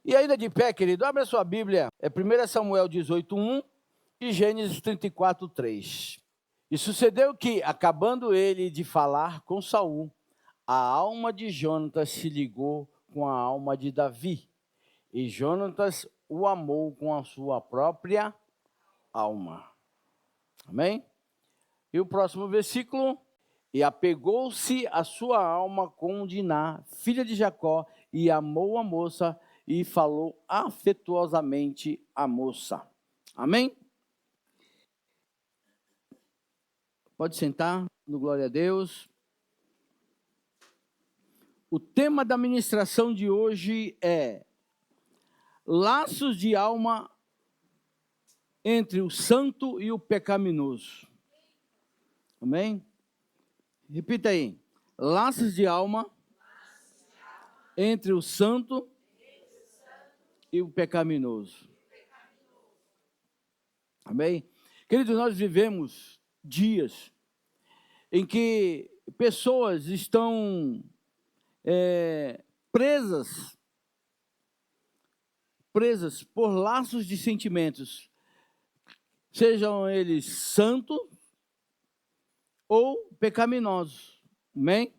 E ainda de pé, querido, abre a sua Bíblia, é 1 Samuel 18:1 e Gênesis 34:3. E sucedeu que, acabando ele de falar com Saul, a alma de Jonatas se ligou com a alma de Davi, e Jonatas o amou com a sua própria alma. Amém? E o próximo versículo: e apegou-se a sua alma com Diná, filha de Jacó, e amou a moça, e falou afetuosamente à moça. Amém? Pode sentar, no glória a Deus. O tema da ministração de hoje é laços de alma entre o santo e o pecaminoso. Amém? Repita aí. Laços de alma entre o santo e o pecaminoso. Amém? Queridos, nós vivemos dias em que pessoas estão presas por laços de sentimentos, sejam eles santos ou pecaminosos. Amém?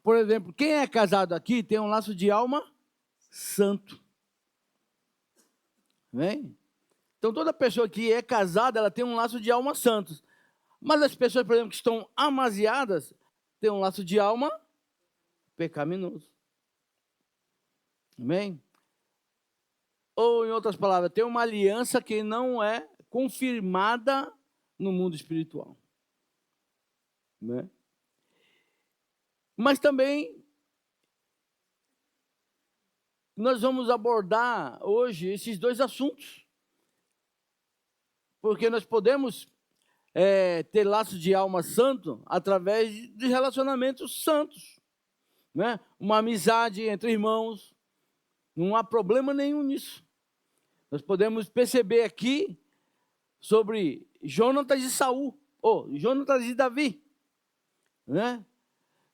Por exemplo, quem é casado aqui tem um laço de alma santo. Amém? Então, toda pessoa que é casada, ela tem um laço de alma santo. Mas as pessoas, por exemplo, que estão amasiadas, têm um laço de alma pecaminoso. Amém? Ou, em outras palavras, tem uma aliança que não é confirmada no mundo espiritual. Né? Mas também nós vamos abordar hoje esses dois assuntos, porque nós podemos ter laços de alma santo através de relacionamentos santos, né? Uma amizade entre irmãos, não há problema nenhum nisso. Nós podemos perceber aqui sobre Jonatas e Saul, Jonatas e Davi, né?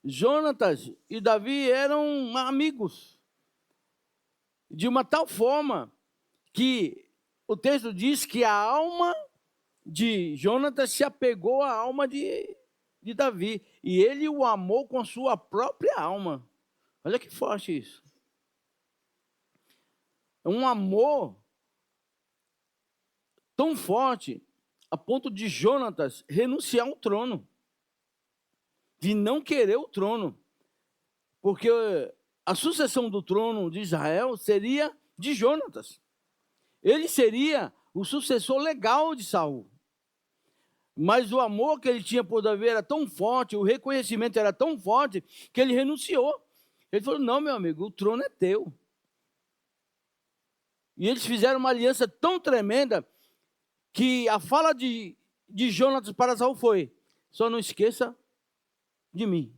Jonatas e Davi eram amigos, de uma tal forma que o texto diz que a alma de Jonatas se apegou à alma de Davi, e ele o amou com a sua própria alma. Olha que forte isso. É um amor tão forte a ponto de Jonatas renunciar ao trono, de não querer o trono, porque a sucessão do trono de Israel seria de Jonatas. Ele seria o sucessor legal de Saul. Mas o amor que ele tinha por Davi era tão forte, o reconhecimento era tão forte, que ele renunciou. Ele falou: não, meu amigo, o trono é teu. E eles fizeram uma aliança tão tremenda, que a fala de Jonatas para Saul foi: só não esqueça de mim.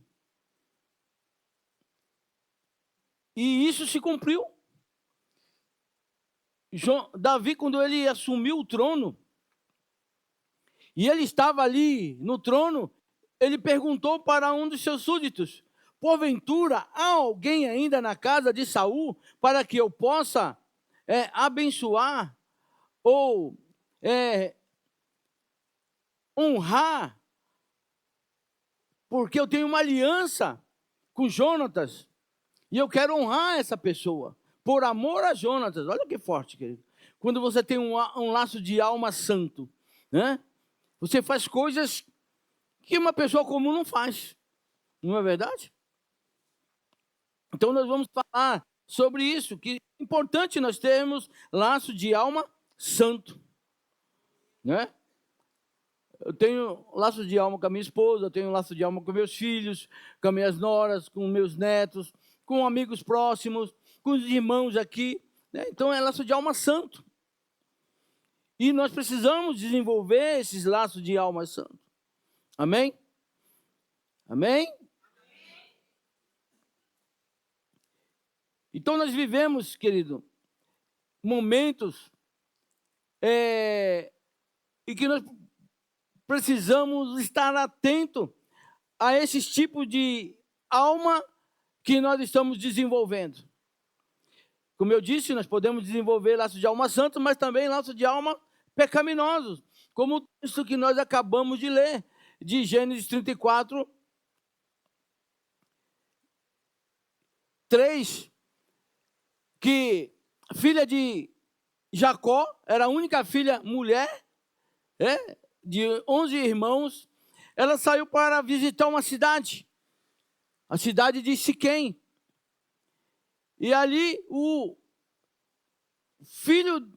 E isso se cumpriu. Davi, quando ele assumiu o trono, e ele estava ali no trono, ele perguntou para um dos seus súditos: porventura há alguém ainda na casa de Saul para que eu possa abençoar ou honrar, porque eu tenho uma aliança com Jonatas e eu quero honrar essa pessoa por amor a Jonatas. Olha que forte, querido. Quando você tem um laço de alma santo, né? Você faz coisas que uma pessoa comum não faz, não é verdade? Então nós vamos falar sobre isso, que é importante nós termos laço de alma santo, né? Eu tenho laço de alma com a minha esposa, eu tenho laço de alma com meus filhos, com minhas noras, com meus netos, com amigos próximos, com os irmãos aqui, né? Então é laço de alma santo. E nós precisamos desenvolver esses laços de alma santo. Amém? Amém? Então nós vivemos, querido, momentos em que nós precisamos estar atento a esses tipos de alma que nós estamos desenvolvendo. Como eu disse, nós podemos desenvolver laços de alma santos, mas também laços de alma pecaminosos, como o texto que nós acabamos de ler, de Gênesis 34, 3, que a filha de Jacó era a única filha mulher, de 11 irmãos. Ela saiu para visitar uma cidade, a cidade de Siquém. E ali o filho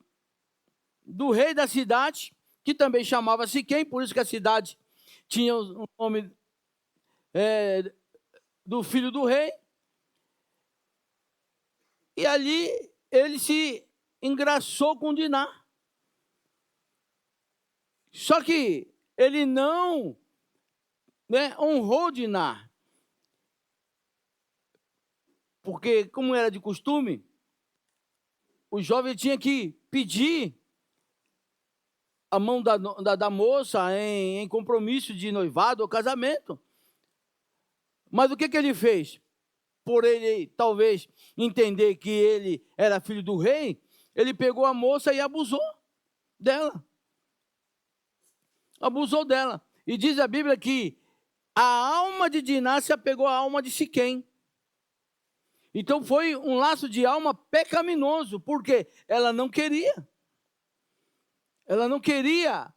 do rei da cidade, que também chamava Siquém, por isso que a cidade tinha o nome do filho do rei. E ali ele se engraçou com Diná. Só que ele não honrou Diná. Porque, como era de costume, o jovem tinha que pedir a mão da moça em compromisso de noivado ou casamento. Mas o que ele fez? Por ele, talvez, entender que ele era filho do rei, ele pegou a moça e abusou dela. Abusou dela. E diz a Bíblia que a alma de Diná se apegou à alma de Siquém. Então foi um laço de alma pecaminoso, porque ela não queria. Ela não queria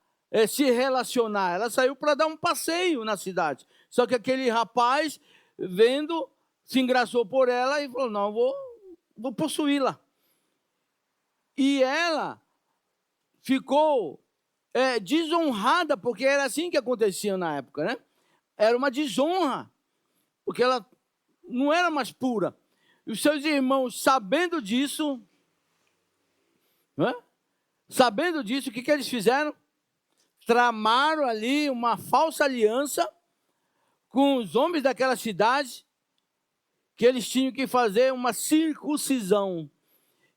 se relacionar. Ela saiu para dar um passeio na cidade. Só que aquele rapaz, vendo, se engraçou por ela e falou, não, vou possuí-la. E ela ficou desonrada, porque era assim que acontecia na época, né? Era uma desonra, porque ela não era mais pura. E os seus irmãos, sabendo disso, o que eles fizeram? Tramaram ali uma falsa aliança com os homens daquela cidade, que eles tinham que fazer uma circuncisão,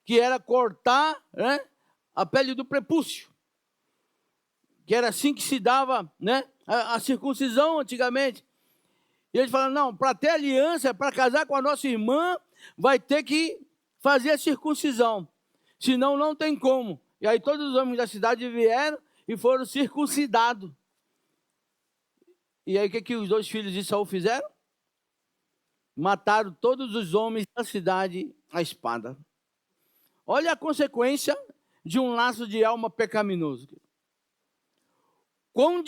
que era cortar a pele do prepúcio, que era assim que se dava a circuncisão antigamente. E eles falaram, não, para ter aliança, para casar com a nossa irmã, vai ter que fazer a circuncisão, senão não tem como. E aí todos os homens da cidade vieram e foram circuncidados. E aí o que os dois filhos de Saul fizeram? Mataram todos os homens da cidade à espada. Olha a consequência de um laço de alma pecaminoso. Quão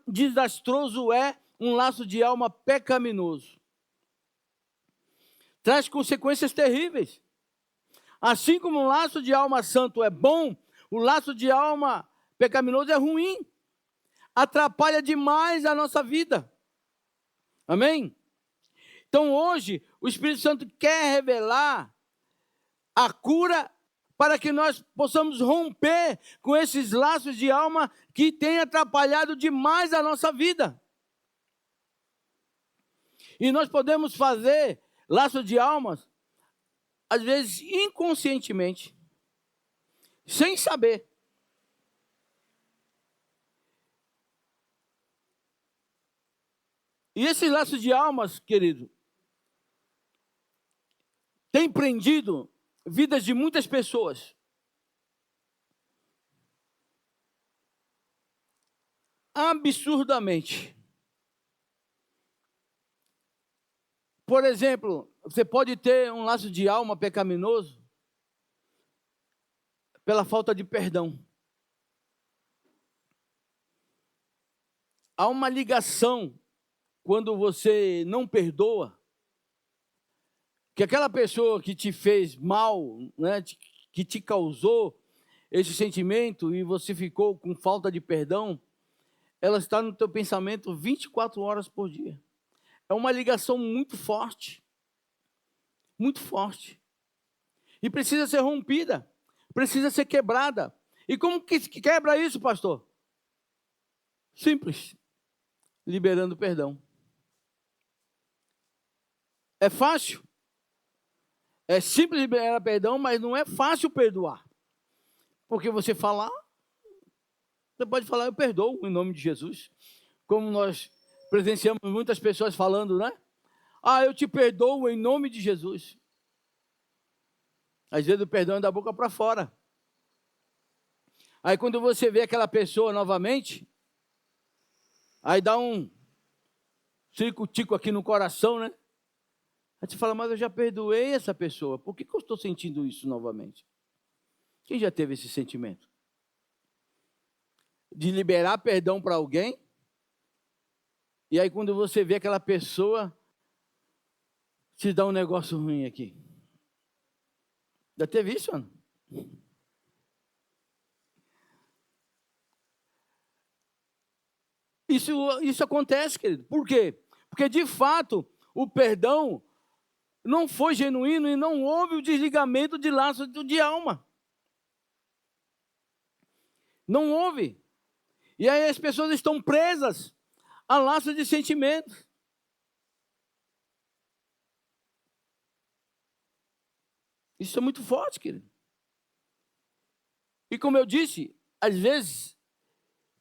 desastroso é um laço de alma pecaminoso. Traz consequências terríveis. Assim como um laço de alma santo é bom, o laço de alma pecaminoso é ruim. Atrapalha demais a nossa vida. Amém? Então hoje, o Espírito Santo quer revelar a cura para que nós possamos romper com esses laços de alma que têm atrapalhado demais a nossa vida. E nós podemos fazer laços de almas, às vezes inconscientemente, sem saber. E esses laços de almas, querido, têm prendido vidas de muitas pessoas. Absurdamente. Por exemplo, você pode ter um laço de alma pecaminoso pela falta de perdão. Há uma ligação quando você não perdoa, que aquela pessoa que te fez mal, que te causou esse sentimento e você ficou com falta de perdão, ela está no teu pensamento 24 horas por dia. É uma ligação muito forte. Muito forte. E precisa ser rompida. Precisa ser quebrada. E como que quebra isso, pastor? Simples. Liberando perdão. É fácil? É simples liberar perdão, mas não é fácil perdoar. Porque você pode falar, eu perdoo em nome de Jesus. Como nós presenciamos muitas pessoas falando, eu te perdoo em nome de Jesus. Às vezes o perdão é da boca para fora. Aí quando você vê aquela pessoa novamente, aí dá um circo-tico aqui no coração, né? Aí você fala, mas eu já perdoei essa pessoa, por que eu estou sentindo isso novamente? Quem já teve esse sentimento? De liberar perdão para alguém, e aí quando você vê aquela pessoa, te dá um negócio ruim aqui. Já teve isso, Ana? Isso acontece, querido. Por quê? Porque, de fato, o perdão não foi genuíno e não houve o desligamento de laço de alma. Não houve. E aí as pessoas estão presas a laços de sentimentos. Isso é muito forte, querido. E como eu disse, às vezes,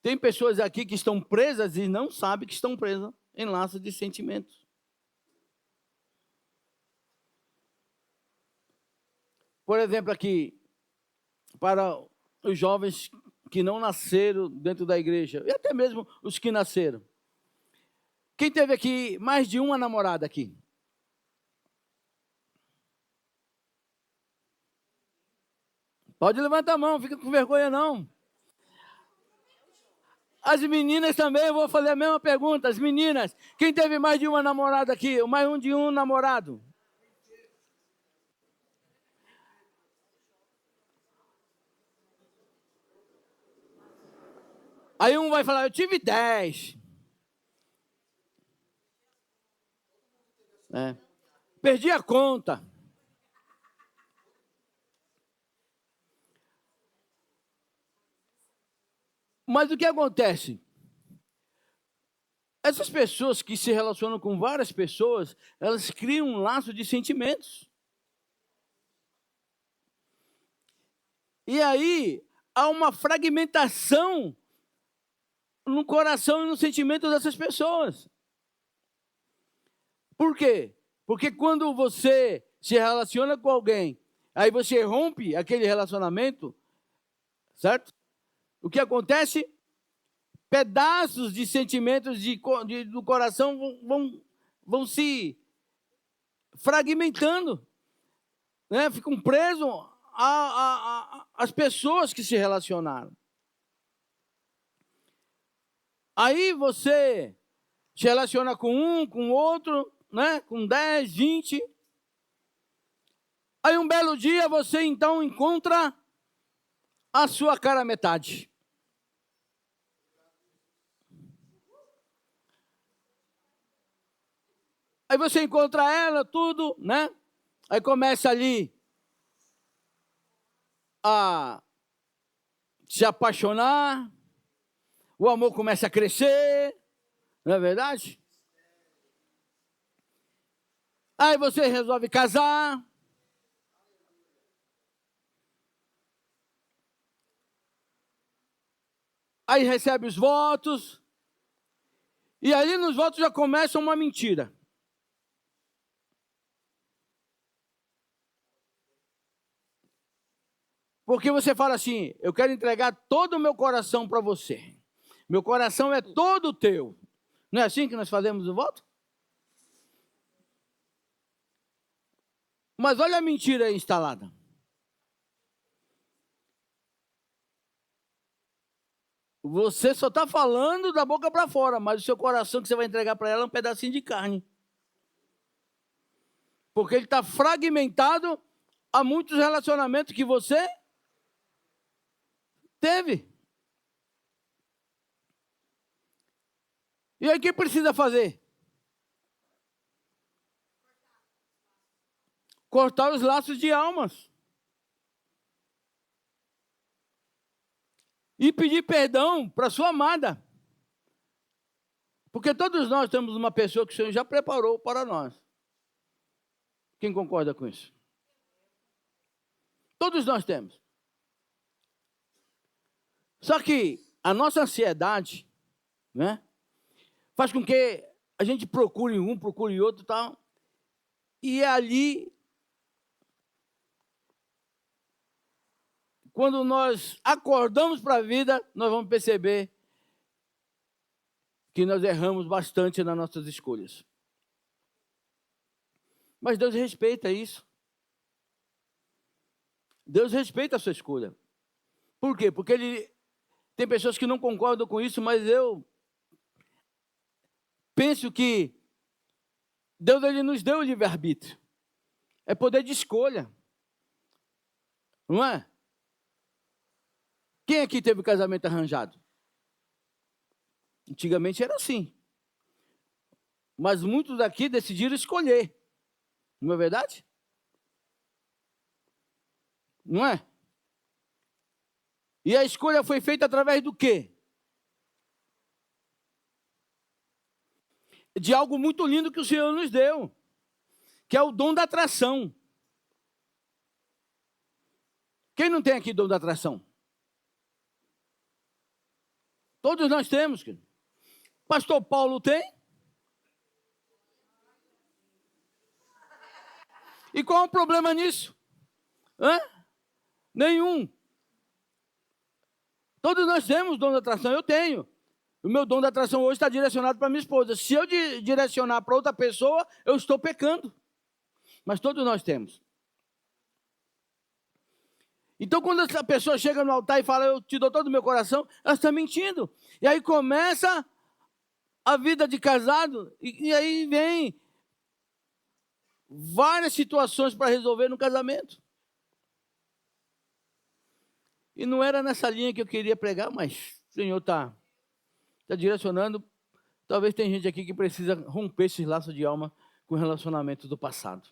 tem pessoas aqui que estão presas e não sabem que estão presas em laços de sentimentos. Por exemplo, aqui, para os jovens que não nasceram dentro da igreja, e até mesmo os que nasceram. Quem teve aqui mais de uma namorada aqui? Pode levantar a mão, fica com vergonha não. As meninas também, eu vou fazer a mesma pergunta. As meninas, quem teve mais de uma namorada aqui? Mais de um namorado? Aí um vai falar, eu tive 10. Perdi a conta. Mas o que acontece? Essas pessoas que se relacionam com várias pessoas, elas criam um laço de sentimentos. E aí, há uma fragmentação no coração e no sentimento dessas pessoas. Por quê? Porque quando você se relaciona com alguém, aí você rompe aquele relacionamento, certo? O que acontece? Pedaços de sentimentos do coração vão se fragmentando, né? Ficam presos às pessoas que se relacionaram. Aí você se relaciona com um, com outro, né? Com 10, 20. Aí um belo dia você então encontra a sua cara metade. Aí você encontra ela, tudo, né? Aí começa ali a se apaixonar, o amor começa a crescer, não é verdade? Aí você resolve casar. Aí recebe os votos. E ali nos votos já começa uma mentira. Porque você fala assim, eu quero entregar todo o meu coração para você. Meu coração é todo teu. Não é assim que nós fazemos o voto? Mas olha a mentira aí instalada. Você só está falando da boca para fora, mas o seu coração que você vai entregar para ela é um pedacinho de carne. Porque ele está fragmentado a muitos relacionamentos que você teve. E aí o que precisa fazer? Cortar os laços de almas. E pedir perdão para sua amada. Porque todos nós temos uma pessoa que o Senhor já preparou para nós. Quem concorda com isso? Todos nós temos. Só que a nossa ansiedade, né, faz com que a gente procure um, procure outro e tal. E ali quando nós acordamos para a vida, nós vamos perceber que nós erramos bastante nas nossas escolhas. Mas Deus respeita isso. Deus respeita a sua escolha. Por quê? Porque tem pessoas que não concordam com isso, mas eu penso que Deus ele nos deu o livre-arbítrio. É poder de escolha. Não é? Quem aqui teve o casamento arranjado? Antigamente era assim. Mas muitos aqui decidiram escolher. Não é verdade? Não é? E a escolha foi feita através do quê? De algo muito lindo que o Senhor nos deu, que é o dom da atração. Quem não tem aqui dom da atração? Todos nós temos. Pastor Paulo tem? E qual é o problema nisso? Nenhum. Todos nós temos dom da atração, eu tenho. O meu dom da atração hoje está direcionado para minha esposa. Se eu direcionar para outra pessoa, eu estou pecando. Mas todos nós temos. Então, quando essa pessoa chega no altar e fala, eu te dou todo o meu coração, ela está mentindo. E aí começa a vida de casado, e aí vem várias situações para resolver no casamento. E não era nessa linha que eu queria pregar, mas o Senhor está direcionando. Talvez tem gente aqui que precisa romper esses laços de alma com relacionamentos do passado.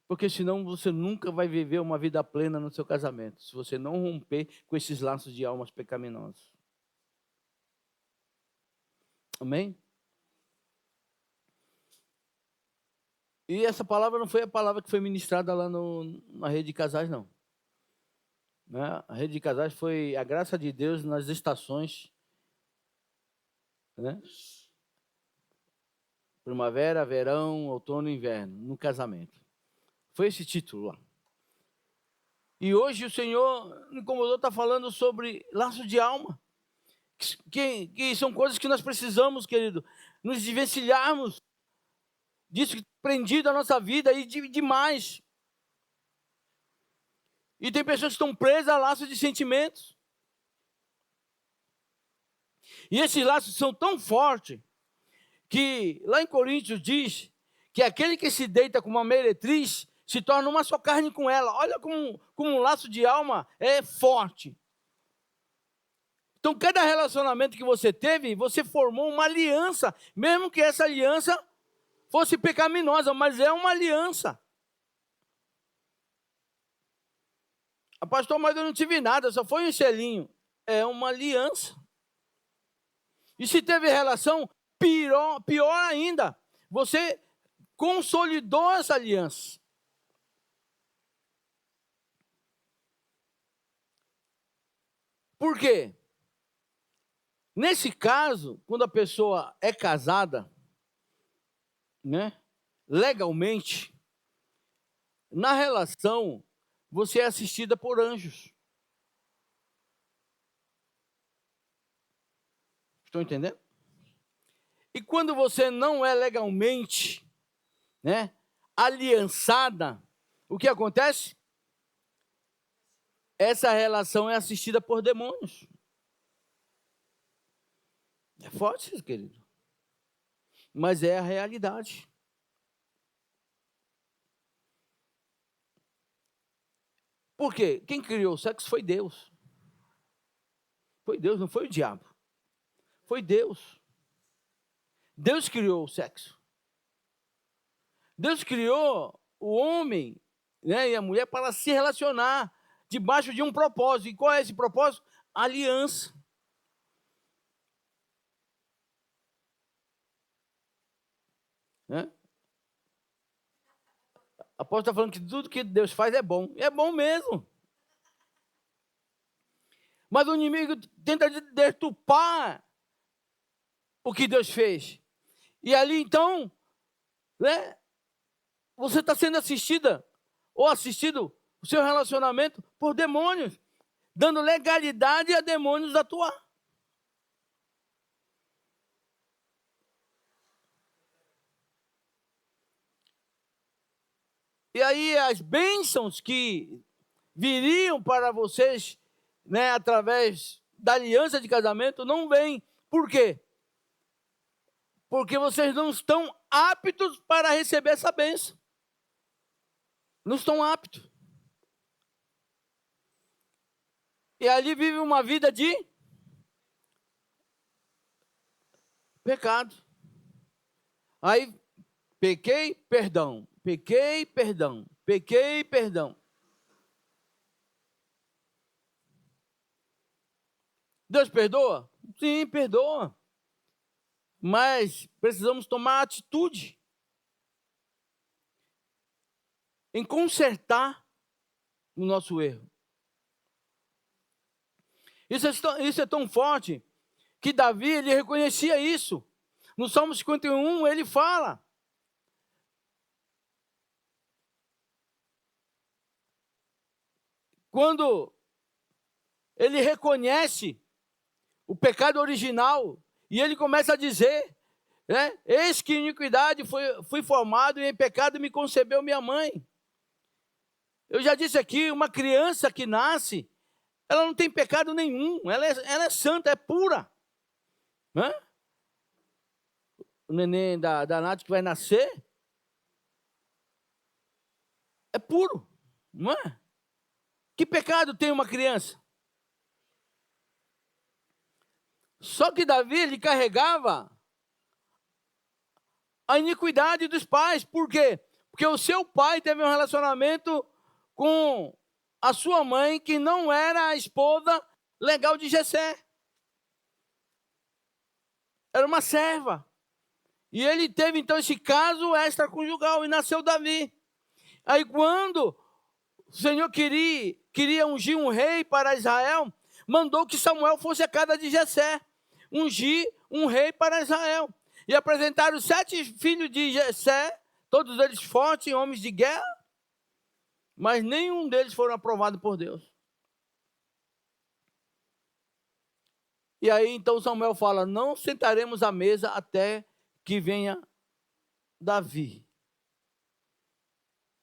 Porque senão você nunca vai viver uma vida plena no seu casamento, se você não romper com esses laços de almas pecaminosos. Amém? E essa palavra não foi a palavra que foi ministrada lá na rede de casais, não. Né? A rede de casais foi a graça de Deus nas estações, né? Primavera, verão, outono e inverno, no casamento. Foi esse título lá. E hoje o Senhor me incomodou, está falando sobre laço de alma. Que são coisas que nós precisamos, querido, nos desvencilharmos disso que prendido a nossa vida e demais. E tem pessoas que estão presas a laços de sentimentos. E esses laços são tão fortes que lá em Coríntios diz que aquele que se deita com uma meretriz se torna uma só carne com ela. Olha como um laço de alma é forte. Então, cada relacionamento que você teve, você formou uma aliança, mesmo que essa aliança fosse pecaminosa, mas é uma aliança. Pastor, mas eu não tive nada, só foi um selinho. É uma aliança. E se teve relação, pior ainda, você consolidou essa aliança. Por quê? Nesse caso, quando a pessoa é casada, né, legalmente, na relação, você é assistida por anjos. Estão entendendo? E quando você não é legalmente, né, aliançada, o que acontece? Essa relação é assistida por demônios. É forte, querido. Mas é a realidade. Por quê? Quem criou o sexo foi Deus. Foi Deus, não foi o diabo. Foi Deus. Deus criou o sexo. Deus criou o homem, né, e a mulher para se relacionar debaixo de um propósito. E qual é esse propósito? Aliança. Né? A apóstolo está falando que tudo que Deus faz é bom. É bom mesmo. Mas o inimigo tenta deturpar o que Deus fez. E ali, então, né, você está sendo assistida ou assistido, o seu relacionamento por demônios, dando legalidade a demônios atuar. E aí as bênçãos que viriam para vocês, né, através da aliança de casamento, não vêm. Por quê? Porque vocês não estão aptos para receber essa bênção. Não estão aptos. E ali vive uma vida de pecado. Aí, pequei, perdão. Pequei, perdão. Pequei, perdão. Deus perdoa? Sim, perdoa. Mas precisamos tomar atitude em consertar o nosso erro. Isso é tão forte que Davi, ele reconhecia isso. No Salmo 51, ele fala: quando ele reconhece o pecado original, e ele começa a dizer, né, eis que iniquidade fui formado, e em pecado me concebeu minha mãe. Eu já disse aqui, uma criança que nasce, ela não tem pecado nenhum, ela é santa, é pura. Né? O neném da Nath que vai nascer é puro, não é? Que pecado tem uma criança? Só que Davi, ele carregava a iniquidade dos pais. Por quê? Porque o seu pai teve um relacionamento com a sua mãe, que não era a esposa legal de Jessé. Era uma serva. E ele teve, então, esse caso extraconjugal, e nasceu Davi. Aí, quando o Senhor queria ungir um rei para Israel, mandou que Samuel fosse à casa de Jessé, ungir um rei para Israel. E apresentaram 7 filhos de Jessé, todos eles fortes, homens de guerra, mas nenhum deles foram aprovados por Deus. E aí, então, Samuel fala: não sentaremos à mesa até que venha Davi.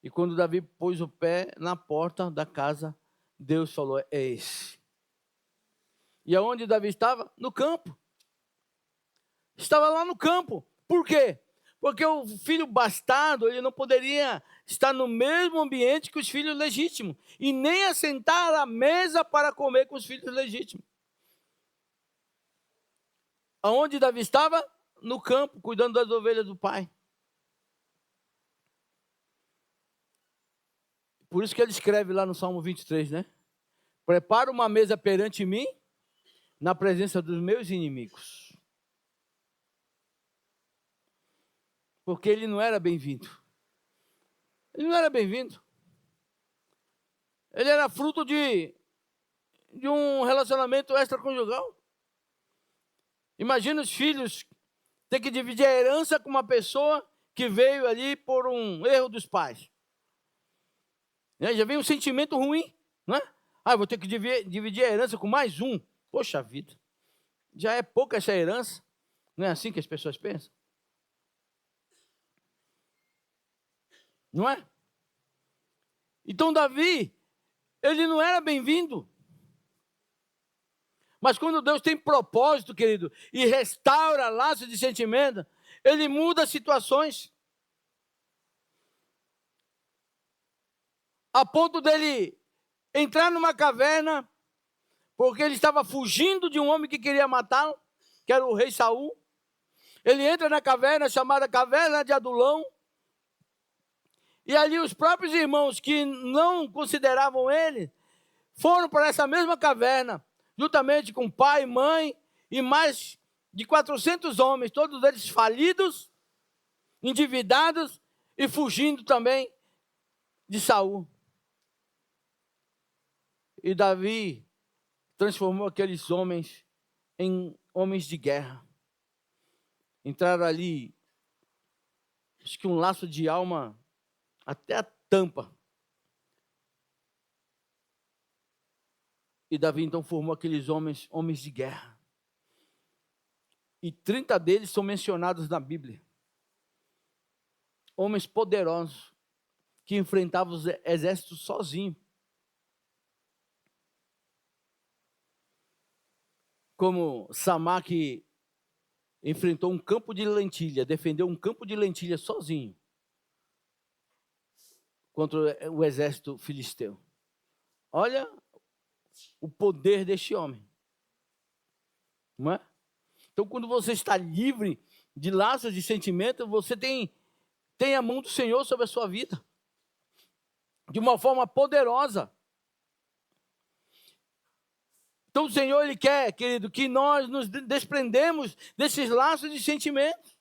E quando Davi pôs o pé na porta da casa, Deus falou: é esse. E aonde Davi estava? No campo. Estava lá no campo. Por quê? Porque o filho bastardo, ele não poderia estar no mesmo ambiente que os filhos legítimos, e nem assentar à mesa para comer com os filhos legítimos. Aonde Davi estava? No campo, cuidando das ovelhas do pai. Por isso que ele escreve lá no Salmo 23, né? Prepara uma mesa perante mim, na presença dos meus inimigos. Porque ele não era bem-vindo. Ele não era bem-vindo. Ele era fruto de um relacionamento extraconjugal. Imagina os filhos ter que dividir a herança com uma pessoa que veio ali por um erro dos pais. Já vem um sentimento ruim, não é? Ah, vou ter que dividir a herança com mais um. Poxa vida, já é pouca essa herança. Não é assim que as pessoas pensam? Não é? Então Davi, ele não era bem-vindo. Mas quando Deus tem propósito, querido, e restaura laços de sentimento, ele muda situações. A ponto dele entrar numa caverna, porque ele estava fugindo de um homem que queria matá-lo, que era o rei Saul. Ele entra na caverna, chamada Caverna de Adulão, e ali os próprios irmãos que não consideravam ele, foram para essa mesma caverna, juntamente com pai, mãe e mais de 400 homens, todos eles falidos, endividados e fugindo também de Saul. E Davi transformou aqueles homens em homens de guerra. Entraram ali, acho que um laço de alma até a tampa. E Davi então formou aqueles homens de guerra. E 30 deles são mencionados na Bíblia. Homens poderosos que enfrentavam os exércitos sozinhos. Como Samá, que enfrentou um campo de lentilha, defendeu um campo de lentilha sozinho contra o exército filisteu. Olha o poder deste homem. Não é? Então, quando você está livre de laços de sentimento, você tem a mão do Senhor sobre a sua vida. De uma forma poderosa. Então, o Senhor, Ele quer, querido, que nós nos desprendemos desses laços de sentimento.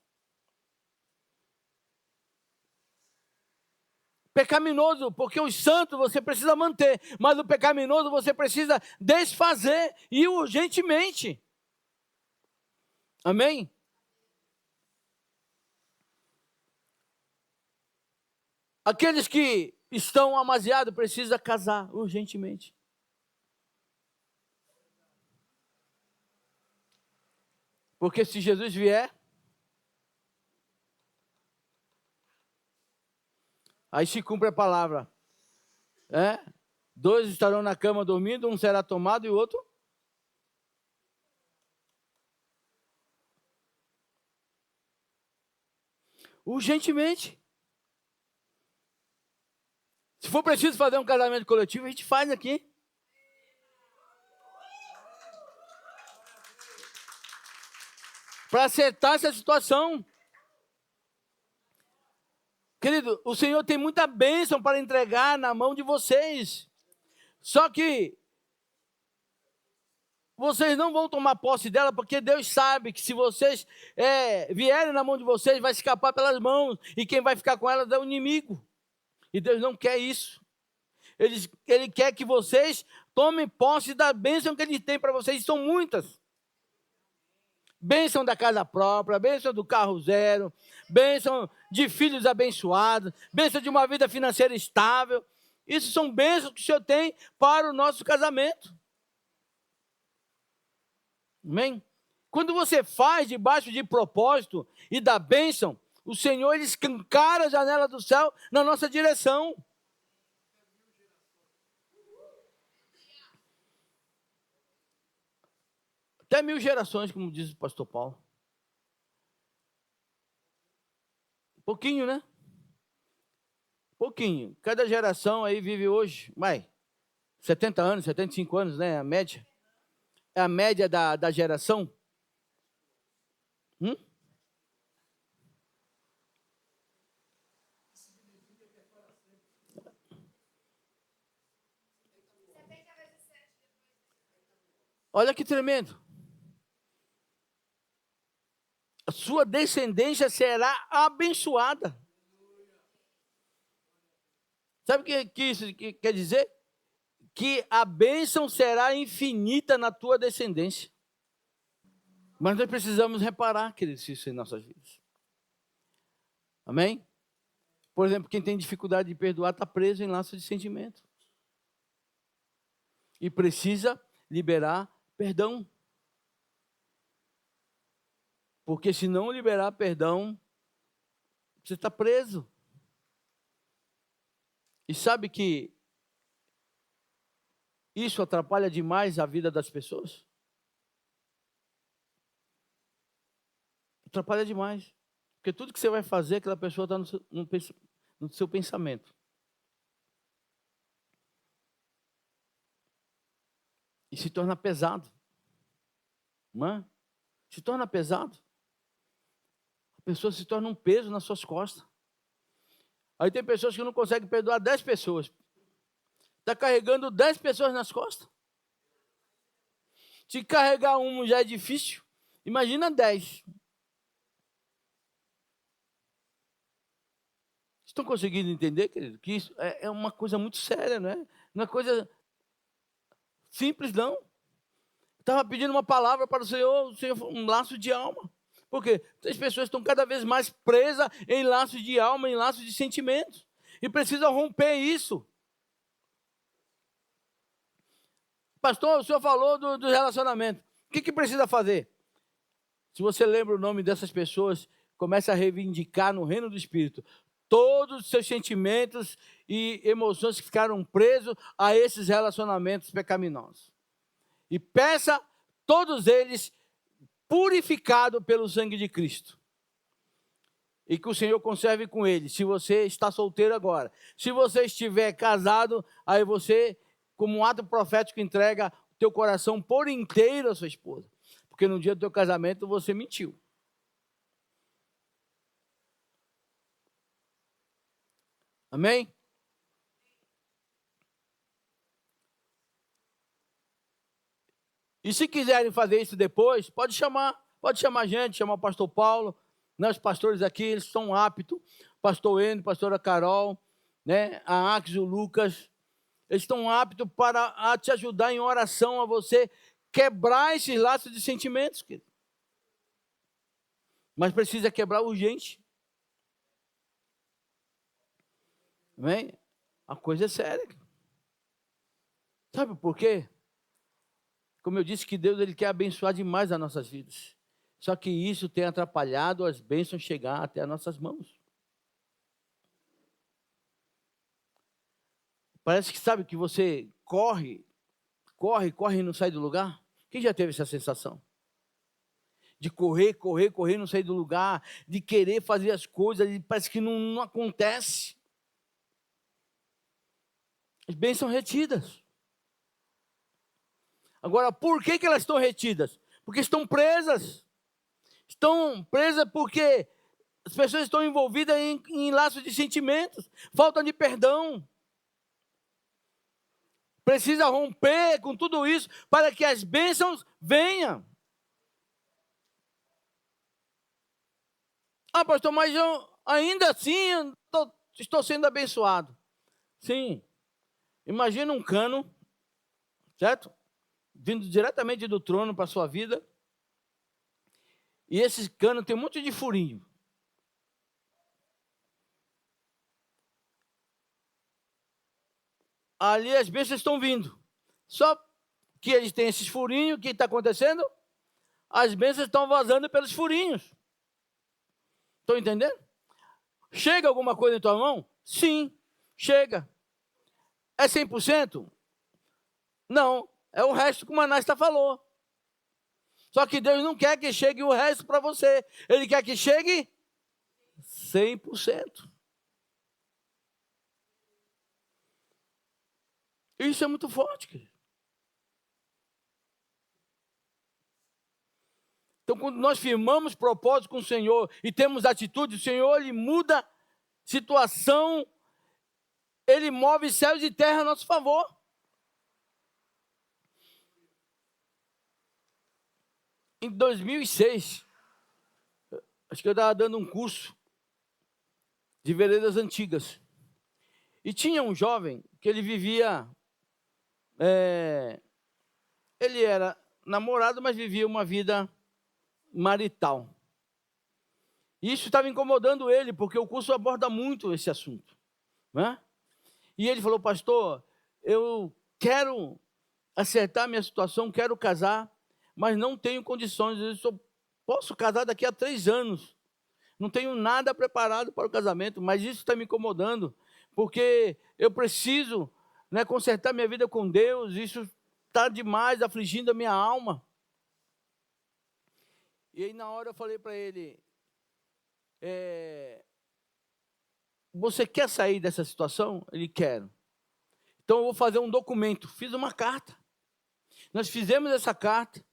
Pecaminoso, porque os santos você precisa manter, mas o pecaminoso você precisa desfazer, e urgentemente. Amém? Aqueles que estão amaziados precisam casar urgentemente. Porque se Jesus vier, aí se cumpre a palavra. Dois estarão na cama dormindo, um será tomado e o outro. Urgentemente. Se for preciso fazer um casamento coletivo, a gente faz aqui. Para acertar essa situação. Querido, o Senhor tem muita bênção para entregar na mão de vocês. Só que vocês não vão tomar posse dela, porque Deus sabe que se vocês vierem na mão de vocês, vai escapar pelas mãos. E quem vai ficar com elas é o inimigo. E Deus não quer isso. Ele quer que vocês tomem posse da bênção que Ele tem para vocês. São muitas. Bênção da casa própria, bênção do carro zero, bênção de filhos abençoados, bênção de uma vida financeira estável. Isso são bênçãos que o Senhor tem para o nosso casamento. Amém? Quando você faz debaixo de propósito e da bênção, o Senhor ele escancara a janela do céu na nossa direção. Até 1000 gerações, como diz o pastor Paulo. Pouquinho, né? Pouquinho. Cada geração aí vive hoje, 70 anos, 75 anos, né? A média. É a média da geração. Olha que tremendo. A sua descendência será abençoada. Sabe o que isso quer dizer? Que a bênção será infinita na tua descendência. Mas nós precisamos reparar, queridos, isso em nossas vidas. Amém? Por exemplo, quem tem dificuldade de perdoar está preso em laço de sentimento. E precisa liberar perdão. Porque se não liberar perdão, você está preso. E sabe que isso atrapalha demais a vida das pessoas? Atrapalha demais. Porque tudo que você vai fazer, aquela pessoa está no seu pensamento. E se torna pesado. Não é? Se torna pesado. A pessoa se torna um peso nas suas costas. Aí tem pessoas que não conseguem perdoar 10 pessoas. Está carregando 10 pessoas nas costas. Se carregar um já é difícil, imagina 10. Estão conseguindo entender, querido? Que isso é uma coisa muito séria, não é? Não é coisa simples, não. Estava pedindo uma palavra para o Senhor, um laço de alma. Por quê? As pessoas estão cada vez mais presas em laços de alma, em laços de sentimentos. E precisam romper isso. Pastor, o senhor falou do relacionamento. O que precisa fazer? Se você lembra o nome dessas pessoas, comece a reivindicar no reino do Espírito todos os seus sentimentos e emoções que ficaram presos a esses relacionamentos pecaminosos. E peça todos eles purificados pelo sangue de Cristo. E que o Senhor conserve com eles. Se você está solteiro agora, se você estiver casado, aí você, como um ato profético, entrega o teu coração por inteiro à sua esposa. Porque no dia do teu casamento você mentiu. Amém? E se quiserem fazer isso depois, pode chamar a gente, chamar o pastor Paulo, né, os pastores aqui, eles estão aptos, pastor Endo, pastora Carol, né, a Ax, o Lucas, eles estão aptos para te ajudar em oração a você quebrar esses laços de sentimentos, querido. Mas precisa quebrar urgente. Amém? A coisa é séria. Sabe por quê? Como eu disse, que Deus ele quer abençoar demais as nossas vidas. Só que isso tem atrapalhado as bênçãos chegar até as nossas mãos. Parece que sabe que você corre e não sai do lugar. Quem já teve essa sensação? De correr e não sair do lugar, de querer fazer as coisas e parece que não acontece. As bênçãos são retidas. Agora, por que elas estão retidas? Porque estão presas. Estão presas porque as pessoas estão envolvidas em laços de sentimentos, falta de perdão. Precisa romper com tudo isso para que as bênçãos venham. Ah, pastor, mas eu ainda assim estou sendo abençoado. Sim. Imagina um cano, certo? Vindo diretamente do trono para a sua vida. E esse cano tem um monte de furinho. Ali as bênçãos estão vindo. Só que eles têm esses furinhos, o que está acontecendo? As bênçãos estão vazando pelos furinhos. Estão entendendo? Chega alguma coisa em tua mão? Sim, chega. É 100%? Não, é o resto que o Manasta falou. Só que Deus não quer que chegue o resto para você. Ele quer que chegue 100%. Isso é muito forte, querido. Então, quando nós firmamos propósito com o Senhor e temos atitude, o Senhor, Ele muda situação, Ele move céus e terra a nosso favor. Em 2006, acho que eu estava dando um curso de veredas antigas. E tinha um jovem que ele vivia... ele era namorado, mas vivia uma vida marital. E isso estava incomodando ele, porque o curso aborda muito esse assunto, né? E ele falou: pastor, eu quero acertar minha situação, quero casar, mas não tenho condições, eu só posso casar daqui a 3 anos. Não tenho nada preparado para o casamento, mas isso está me incomodando, porque eu preciso, né, consertar minha vida com Deus, isso está demais, afligindo a minha alma. E aí na hora eu falei para ele, você quer sair dessa situação? Ele quer. Então eu vou fazer um documento. Fiz uma carta. Nós fizemos essa carta,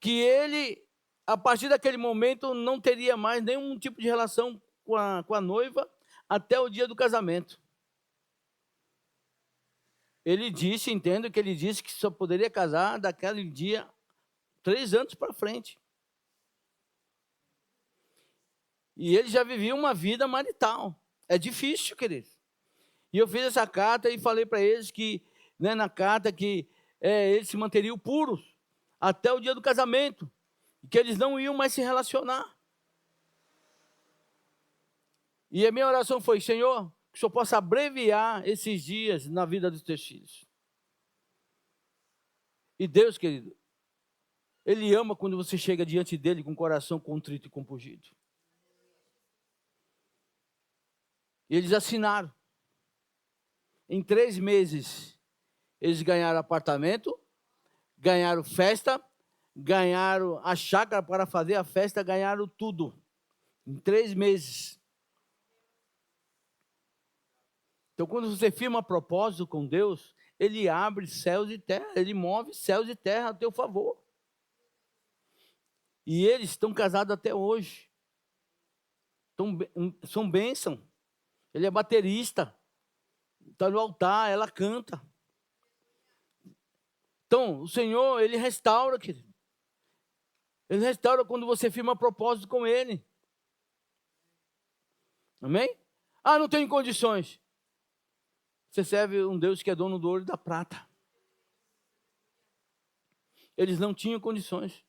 que ele, a partir daquele momento, não teria mais nenhum tipo de relação com a noiva até o dia do casamento. Ele disse, entendo que ele disse que só poderia casar daquele dia 3 anos para frente. E ele já vivia uma vida marital. É difícil, querido. E eu fiz essa carta e falei para eles que, né, na carta, que eles se manteriam puros até o dia do casamento. E que eles não iam mais se relacionar. E a minha oração foi: Senhor, que o Senhor possa abreviar esses dias na vida dos teus filhos. E Deus, querido, Ele ama quando você chega diante dEle com o coração contrito e compungido. E eles assinaram. Em 3 meses, eles ganharam apartamento, ganharam festa, ganharam a chácara para fazer a festa, ganharam tudo. Em 3 meses. Então, quando você firma propósito com Deus, Ele abre céus e terra, Ele move céus e terra a teu favor. E eles estão casados até hoje. São bênção. Ele é baterista. Está no altar, ela canta. Então, o Senhor, Ele restaura, querido. Ele restaura quando você firma propósito com Ele. Amém? Ah, não tenho condições. Você serve um Deus que é dono do ouro e da prata. Eles não tinham condições.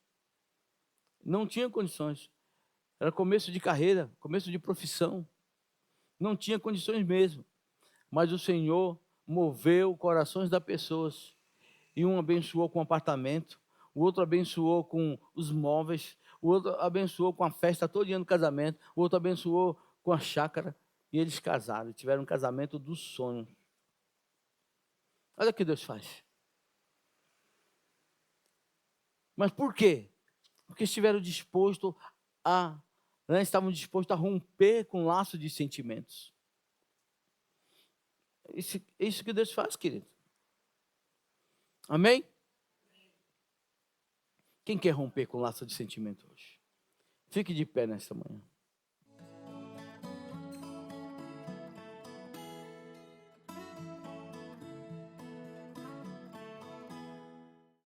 Não tinham condições. Era começo de carreira, começo de profissão. Não tinha condições mesmo. Mas o Senhor moveu corações das pessoas. E um abençoou com o apartamento, o outro abençoou com os móveis, o outro abençoou com a festa todo dia no casamento, o outro abençoou com a chácara. E eles casaram, tiveram um casamento do sonho. Olha o que Deus faz. Mas por quê? Porque estiveram dispostos estavam dispostos a romper com o laço de sentimentos. É isso que Deus faz, querido. Amém? Quem quer romper com o laço de sentimento hoje? Fique de pé nesta manhã.